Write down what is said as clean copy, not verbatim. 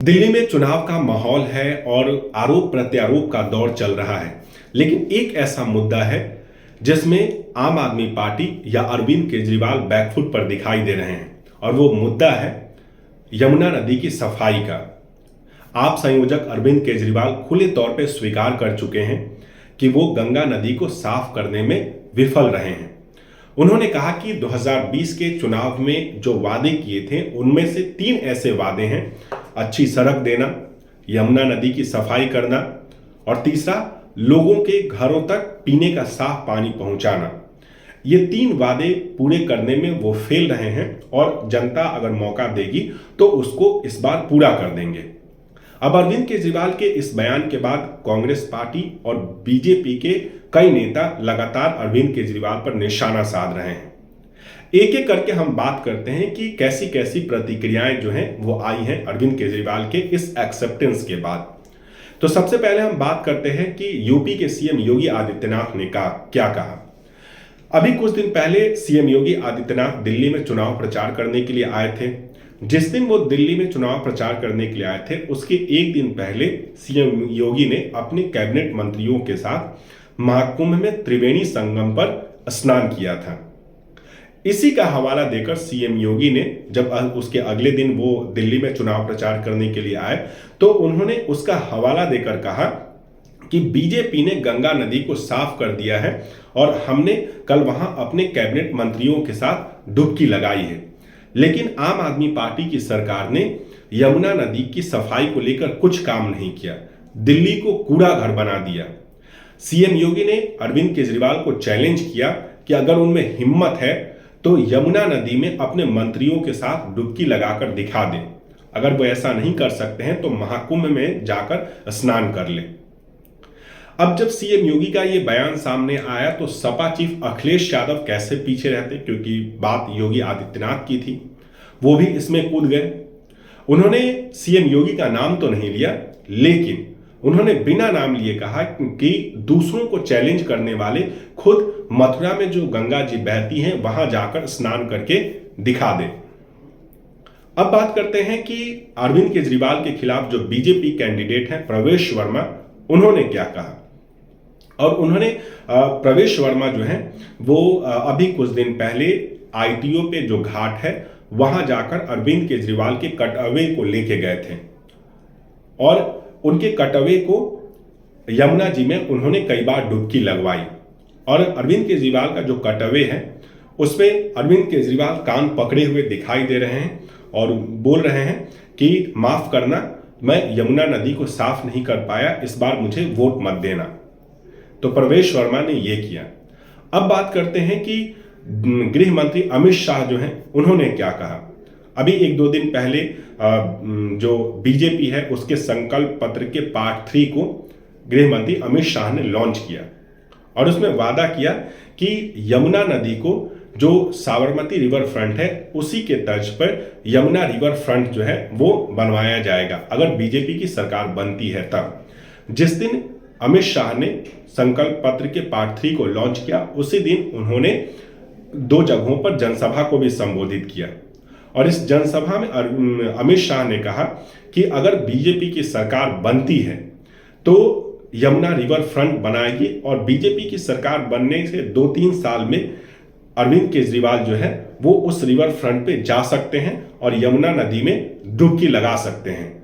दिल्ली में चुनाव का माहौल है और आरोप प्रत्यारोप का दौर चल रहा है। लेकिन एक ऐसा मुद्दा है जिसमें आम आदमी पार्टी या अरविंद केजरीवाल बैकफुट पर दिखाई दे रहे हैं, और वो मुद्दा है यमुना नदी की सफाई का। आप संयोजक अरविंद केजरीवाल खुले तौर पर स्वीकार कर चुके हैं कि वो गंगा नदी को साफ करने में विफल रहे हैं। उन्होंने कहा कि 2020 के चुनाव में जो वादे किए थे उनमें से 3 ऐसे वादे हैं: अच्छी सड़क देना, यमुना नदी की सफाई करना और तीसरा लोगों के घरों तक पीने का साफ पानी पहुंचाना। ये 3 वादे पूरे करने में वो फेल रहे हैं और जनता अगर मौका देगी तो उसको इस बार पूरा कर देंगे। अब अरविंद केजरीवाल के इस बयान के बाद कांग्रेस पार्टी और बीजेपी के कई नेता लगातार अरविंद केजरीवाल पर निशाना साध रहे हैं। एक एक करके हम बात करते हैं कि कैसी कैसी प्रतिक्रियाएं जो हैं वो आई हैं अरविंद केजरीवाल के इस एक्सेप्टेंस के बाद। तो सबसे पहले हम बात करते हैं कि यूपी के सीएम योगी आदित्यनाथ ने क्या कहा। अभी कुछ दिन पहले सीएम योगी आदित्यनाथ दिल्ली में चुनाव प्रचार करने के लिए आए थे। जिस दिन वो दिल्ली में चुनाव प्रचार करने के लिए आए थे उसके एक दिन पहले सीएम योगी ने अपने कैबिनेट मंत्रियों के साथ महाकुंभ में त्रिवेणी संगम पर स्नान किया था। इसी का हवाला देकर सीएम योगी ने जब उसके अगले दिन वो दिल्ली में चुनाव प्रचार करने के लिए आए तो उन्होंने उसका हवाला देकर कहा कि बीजेपी ने गंगा नदी को साफ कर दिया है और हमने कल वहां अपने कैबिनेट मंत्रियों के साथ डुबकी लगाई है। लेकिन आम आदमी पार्टी की सरकार ने यमुना नदी की सफाई को लेकर कुछ काम नहीं किया, दिल्ली को कूड़ा घर बना दिया। सीएम योगी ने अरविंद केजरीवाल को चैलेंज किया कि अगर उनमें हिम्मत है तो यमुना नदी में अपने मंत्रियों के साथ डुबकी लगाकर दिखा दें। अगर वो ऐसा नहीं कर सकते हैं तो महाकुंभ में जाकर स्नान कर लें। अब जब सीएम योगी का ये बयान सामने आया तो सपा चीफ अखिलेश यादव कैसे पीछे रहते, क्योंकि बात योगी आदित्यनाथ की थी, वो भी इसमें कूद गए। उन्होंने सीएम योगी का नाम तो नहीं लिया, लेकिन उन्होंने बिना नाम लिए कहा कि दूसरों को चैलेंज करने वाले खुद मथुरा में जो गंगा जी बहती हैं वहां जाकर स्नान करके दिखा दे। अब बात करते हैं कि अरविंद केजरीवाल के खिलाफ जो बीजेपी कैंडिडेट हैं प्रवेश वर्मा, उन्होंने क्या कहा। और उन्होंने प्रवेश वर्मा जो है वो अभी कुछ दिन पहले आईटीओ पे जो घाट है वहां जाकर अरविंद केजरीवाल के कटअवे को लेके गए थे और उनके कटअवे को यमुना जी में उन्होंने कई बार डुबकी लगवाई। और अरविंद केजरीवाल का जो कटअवे है उसमें अरविंद केजरीवाल कान पकड़े हुए दिखाई दे रहे हैं और बोल रहे हैं कि माफ करना, मैं यमुना नदी को साफ नहीं कर पाया, इस बार मुझे वोट मत देना। तो प्रवेश वर्मा ने यह किया। अब बात करते हैं कि गृह मंत्री अमित शाह जो हैं उन्होंने क्या कहा। अभी 1-2 दिन पहले जो बीजेपी है उसके संकल्प पत्र के पार्ट 3 को गृह मंत्री अमित शाह ने लॉन्च किया और उसमें वादा किया कि यमुना नदी को जो साबरमती रिवर फ्रंट है उसी के तर्ज पर यमुना रिवर फ्रंट जो है वो बनवाया जाएगा अगर बीजेपी की सरकार बनती है तब। जिस दिन अमित शाह ने संकल्प पत्र के पार्ट 3 को लॉन्च किया उसी दिन उन्होंने 2 जगहों पर जनसभा को भी संबोधित किया और इस जनसभा में अमित शाह ने कहा कि अगर बीजेपी की सरकार बनती है तो यमुना रिवर फ्रंट बनाएगी और बीजेपी की सरकार बनने से 2-3 साल में अरविंद केजरीवाल जो है वो उस रिवर फ्रंट पे जा सकते हैं और यमुना नदी में डुबकी लगा सकते हैं।